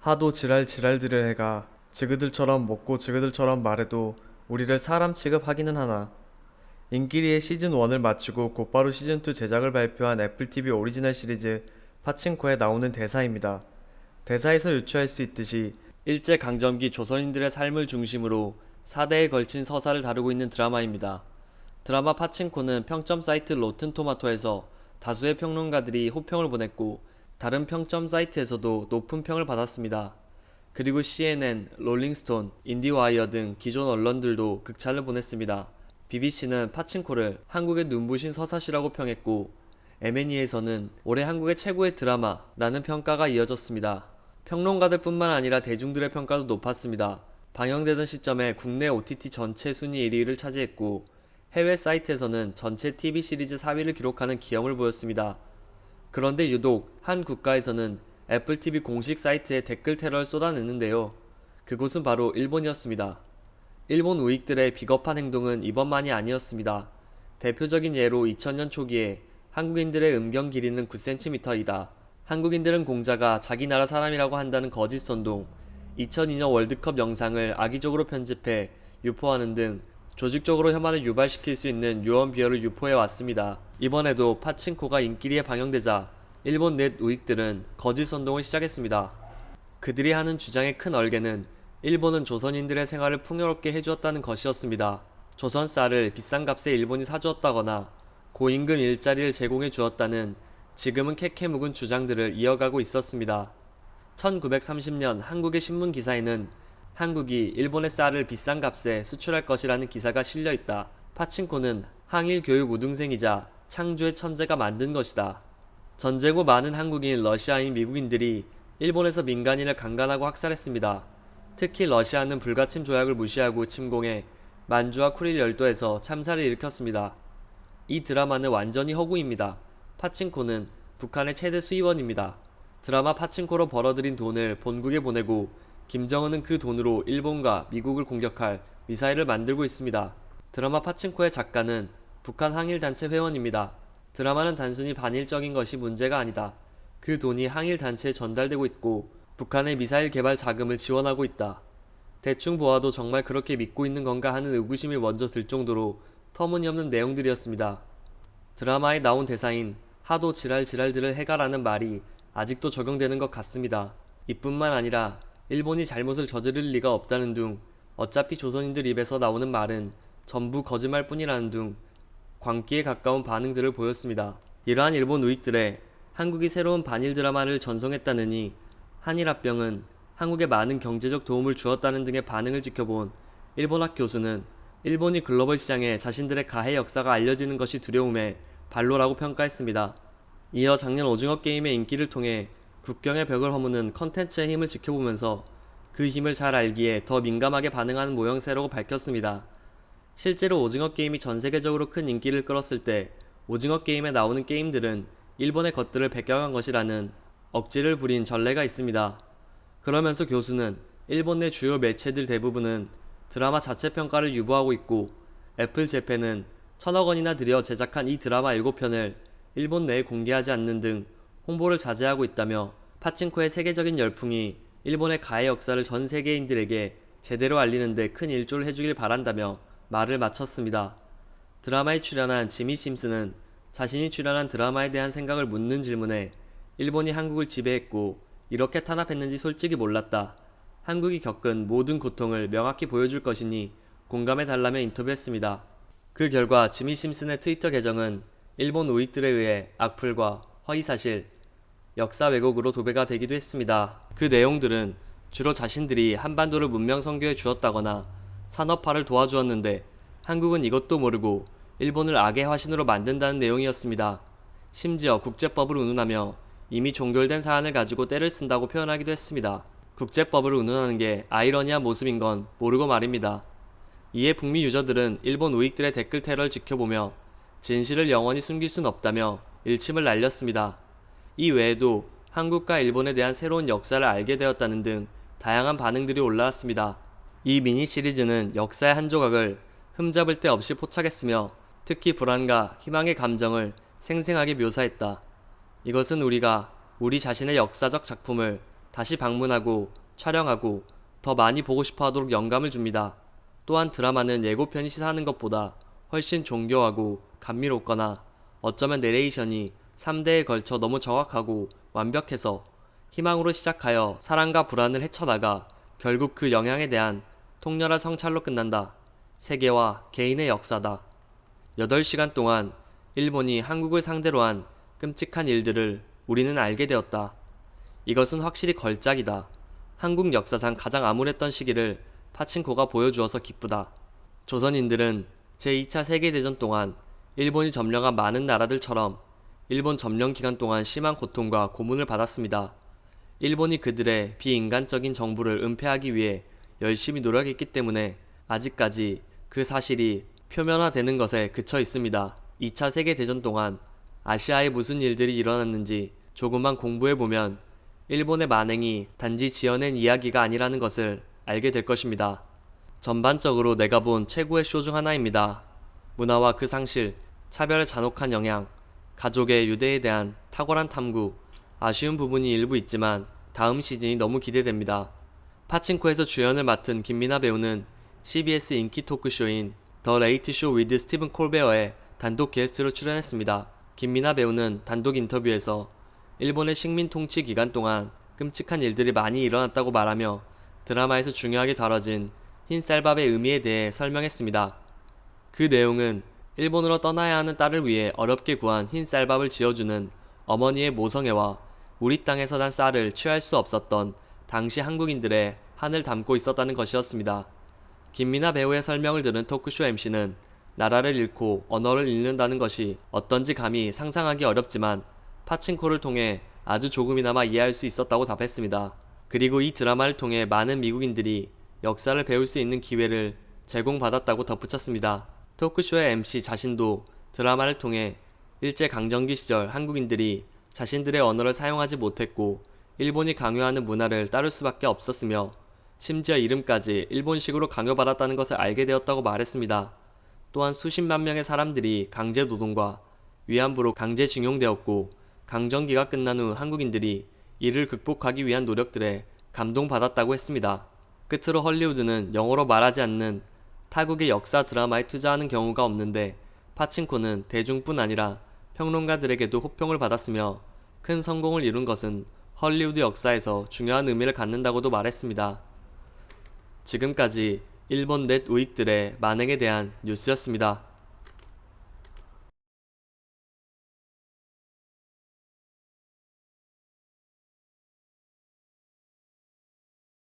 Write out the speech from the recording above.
하도 지랄지랄들을 해가 지그들처럼 먹고 지그들처럼 말해도 우리를 사람 취급하기는 하나. 인기리의 시즌1을 마치고 곧바로 시즌2 제작을 발표한 애플TV 오리지널 시리즈 파친코에 나오는 대사입니다. 대사에서 유추할 수 있듯이 일제강점기 조선인들의 삶을 중심으로 4대에 걸친 서사를 다루고 있는 드라마입니다. 드라마 파친코는 평점 사이트 로튼토마토에서 다수의 평론가들이 호평을 보냈고 다른 평점 사이트에서도 높은 평을 받았습니다. 그리고 CNN, 롤링스톤, 인디와이어 등 기존 언론들도 극찬을 보냈습니다. BBC는 파친코를 한국의 눈부신 서사시라고 평했고 M&E에서는 올해 한국의 최고의 드라마라는 평가가 이어졌습니다. 평론가들 뿐만 아니라 대중들의 평가도 높았습니다. 방영되던 시점에 국내 OTT 전체 순위 1위를 차지했고 해외 사이트에서는 전체 TV 시리즈 4위를 기록하는 기염을 보였습니다. 그런데 유독 한 국가에서는 애플TV 공식 사이트에 댓글 테러를 쏟아냈는데요. 그곳은 바로 일본이었습니다. 일본 우익들의 비겁한 행동은 이번만이 아니었습니다. 대표적인 예로 2000년 초기에 한국인들의 음경 길이는 9cm이다. 한국인들은 공자가 자기 나라 사람이라고 한다는 거짓 선동, 2002년 월드컵 영상을 악의적으로 편집해 유포하는 등 조직적으로 혐한을 유발시킬 수 있는 유언 비어를 유포해 왔습니다. 이번에도 파친코가 인기리에 방영되자 일본 넷 우익들은 거짓 선동을 시작했습니다. 그들이 하는 주장의 큰 얼개는 일본은 조선인들의 생활을 풍요롭게 해주었다는 것이었습니다. 조선 쌀을 비싼 값에 일본이 사주었다거나 고임금 일자리를 제공해 주었다는 지금은 캐캐 묵은 주장들을 이어가고 있었습니다. 1930년 한국의 신문 기사에는 한국이 일본의 쌀을 비싼 값에 수출할 것이라는 기사가 실려있다. 파친코는 항일 교육 우등생이자 창조의 천재가 만든 것이다. 전쟁 후 많은 한국인, 러시아인, 미국인들이 일본에서 민간인을 강간하고 학살했습니다. 특히 러시아는 불가침 조약을 무시하고 침공해 만주와 쿠릴 열도에서 참사를 일으켰습니다. 이 드라마는 완전히 허구입니다. 파친코는 북한의 최대 수입원입니다. 드라마 파친코로 벌어들인 돈을 본국에 보내고 김정은은 그 돈으로 일본과 미국을 공격할 미사일을 만들고 있습니다. 드라마 파친코의 작가는 북한 항일단체 회원입니다. 드라마는 단순히 반일적인 것이 문제가 아니다. 그 돈이 항일단체에 전달되고 있고 북한의 미사일 개발 자금을 지원하고 있다. 대충 보아도 정말 그렇게 믿고 있는 건가 하는 의구심이 먼저 들 정도로 터무니없는 내용들이었습니다. 드라마에 나온 대사인 하도 지랄지랄들을 해가라는 말이 아직도 적용되는 것 같습니다. 이뿐만 아니라 일본이 잘못을 저지를 리가 없다는 둥, 어차피 조선인들 입에서 나오는 말은 전부 거짓말뿐이라는 둥 광기에 가까운 반응들을 보였습니다. 이러한 일본 우익들의 한국이 새로운 반일 드라마를 전송했다느니 한일합병은 한국에 많은 경제적 도움을 주었다는 등의 반응을 지켜본 일본학 교수는 일본이 글로벌 시장에 자신들의 가해 역사가 알려지는 것이 두려움에 반로라고 평가했습니다. 이어 작년 오징어 게임의 인기를 통해 국경의 벽을 허무는 컨텐츠의 힘을 지켜보면서 그 힘을 잘 알기에 더 민감하게 반응하는 모양새라고 밝혔습니다. 실제로 오징어 게임이 전 세계적으로 큰 인기를 끌었을 때 오징어 게임에 나오는 게임들은 일본의 것들을 배경한 것이라는 억지를 부린 전례가 있습니다. 그러면서 교수는 일본 내 주요 매체들 대부분은 드라마 자체 평가를 유보하고 있고 애플 재팬은 1000억 원이나 들여 제작한 이 드라마 7편을 일본 내에 공개하지 않는 등 홍보를 자제하고 있다며 파친코의 세계적인 열풍이 일본의 가해 역사를 전 세계인들에게 제대로 알리는 데 큰 일조를 해주길 바란다며 말을 마쳤습니다. 드라마에 출연한 지미 심슨은 자신이 출연한 드라마에 대한 생각을 묻는 질문에 일본이 한국을 지배했고 이렇게 탄압했는지 솔직히 몰랐다. 한국이 겪은 모든 고통을 명확히 보여줄 것이니 공감해달라며 인터뷰했습니다. 그 결과 지미 심슨의 트위터 계정은 일본 우익들에 의해 악플과 허위사실, 역사 왜곡으로 도배가 되기도 했습니다. 그 내용들은 주로 자신들이 한반도를 문명 선교해 주었다거나 산업화를 도와주었는데 한국은 이것도 모르고 일본을 악의 화신으로 만든다는 내용이었습니다. 심지어 국제법을 운운하며 이미 종결된 사안을 가지고 때를 쓴다고 표현하기도 했습니다. 국제법을 운운하는 게 아이러니한 모습인 건 모르고 말입니다. 이에 북미 유저들은 일본 우익들의 댓글 테러를 지켜보며 진실을 영원히 숨길 순 없다며 일침을 날렸습니다. 이 외에도 한국과 일본에 대한 새로운 역사를 알게 되었다는 등 다양한 반응들이 올라왔습니다. 이 미니 시리즈는 역사의 한 조각을 흠잡을 데 없이 포착했으며 특히 불안과 희망의 감정을 생생하게 묘사했다. 이것은 우리가 우리 자신의 역사적 작품을 다시 방문하고 촬영하고 더 많이 보고 싶어 하도록 영감을 줍니다. 또한 드라마는 예고편이 시사하는 것보다 훨씬 정교하고 감미롭거나 어쩌면 내레이션이 3대에 걸쳐 너무 정확하고 완벽해서 희망으로 시작하여 사랑과 불안을 헤쳐나가 결국 그 영향에 대한 통렬한 성찰로 끝난다. 세계와 개인의 역사다. 8시간 동안 일본이 한국을 상대로 한 끔찍한 일들을 우리는 알게 되었다. 이것은 확실히 걸작이다. 한국 역사상 가장 암울했던 시기를 파친코가 보여주어서 기쁘다. 조선인들은 제2차 세계대전 동안 일본이 점령한 많은 나라들처럼 일본 점령 기간 동안 심한 고통과 고문을 받았습니다. 일본이 그들의 비인간적인 정부를 은폐하기 위해 열심히 노력했기 때문에 아직까지 그 사실이 표면화되는 것에 그쳐 있습니다. 2차 세계대전 동안 아시아에 무슨 일들이 일어났는지 조금만 공부해보면 일본의 만행이 단지 지어낸 이야기가 아니라는 것을 알게 될 것입니다. 전반적으로 내가 본 최고의 쇼 중 하나입니다. 문화와 그 상실, 차별의 잔혹한 영향, 가족의 유대에 대한 탁월한 탐구, 아쉬운 부분이 일부 있지만 다음 시즌이 너무 기대됩니다. 파친코에서 주연을 맡은 김미나 배우는 CBS 인기 토크쇼인 더 레이트 쇼 위드 스티븐 콜베어에 단독 게스트로 출연했습니다. 김미나 배우는 단독 인터뷰에서 일본의 식민 통치 기간 동안 끔찍한 일들이 많이 일어났다고 말하며 드라마에서 중요하게 다뤄진 흰 쌀밥의 의미에 대해 설명했습니다. 그 내용은 일본으로 떠나야 하는 딸을 위해 어렵게 구한 흰 쌀밥을 지어주는 어머니의 모성애와 우리 땅에서 난 쌀을 취할 수 없었던 당시 한국인들의 한을 담고 있었다는 것이었습니다. 김미나 배우의 설명을 들은 토크쇼 MC는 나라를 잃고 언어를 잃는다는 것이 어떤지 감히 상상하기 어렵지만 파친코를 통해 아주 조금이나마 이해할 수 있었다고 답했습니다. 그리고 이 드라마를 통해 많은 미국인들이 역사를 배울 수 있는 기회를 제공받았다고 덧붙였습니다. 토크쇼의 MC 자신도 드라마를 통해 일제강점기 시절 한국인들이 자신들의 언어를 사용하지 못했고 일본이 강요하는 문화를 따를 수밖에 없었으며 심지어 이름까지 일본식으로 강요받았다는 것을 알게 되었다고 말했습니다. 또한 수십만 명의 사람들이 강제노동과 위안부로 강제징용되었고 강점기가 끝난 후 한국인들이 이를 극복하기 위한 노력들에 감동받았다고 했습니다. 끝으로 헐리우드는 영어로 말하지 않는 타국의 역사 드라마에 투자하는 경우가 없는데 파친코는 대중뿐 아니라 평론가들에게도 호평을 받았으며 큰 성공을 이룬 것은 헐리우드 역사에서 중요한 의미를 갖는다고도 말했습니다. 지금까지 일본 넷 우익들의 만행에 대한 뉴스였습니다.